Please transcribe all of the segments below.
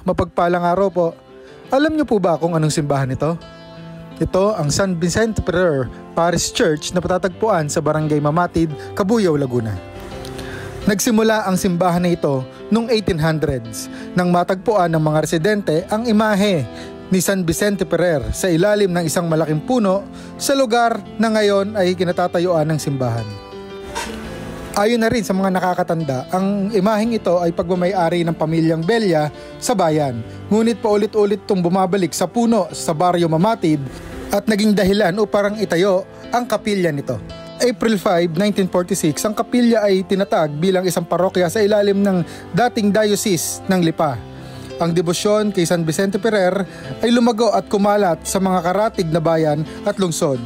Mapagpalang araw po. Alam niyo po ba kung anong simbahan ito? Ito ang San Vicente Ferrer Parish Church na patatagpuan sa Barangay Mamatid, Cabuyao, Laguna. Nagsimula ang simbahan na ito noong 1800s nang matagpuan ng mga residente ang imahe ni San Vicente Ferrer sa ilalim ng isang malaking puno sa lugar na ngayon ay kinatatayuan ng simbahan. Ayon na rin sa mga nakakatanda, ang imaheng ito ay pagmamay-ari ng pamilyang Belya sa bayan. Ngunit paulit-ulit itong bumabalik sa puno sa baryo Mamatid at naging dahilan upang itayo ang kapilya nito. April 5, 1946, ang kapilya ay tinatag bilang isang parokya sa ilalim ng dating diocese ng Lipa. Ang debosyon kay San Vicente Ferrer ay lumago at kumalat sa mga karatig na bayan at lungsod,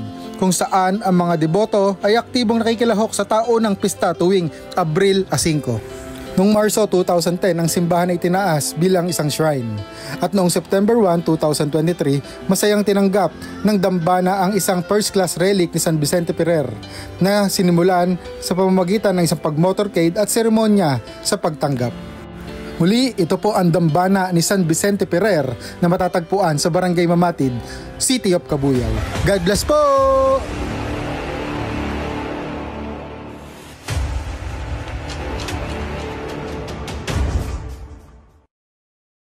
kung saan ang mga deboto ay aktibong nakikilahok sa taunang pista tuwing Abril 5. Noong Marso 2010, ang simbahan ay tinaas bilang isang shrine. At noong September 1, 2023, masayang tinanggap ng dambana ang isang first-class relic ni San Vicente Ferrer na sinimulan sa pamamagitan ng isang pag-motorcade at seremonya sa pagtanggap. Muli, ito po ang dambana ni San Vicente Ferrer na matatagpuan sa Barangay Mamatid, City of Cabuyao. God bless po!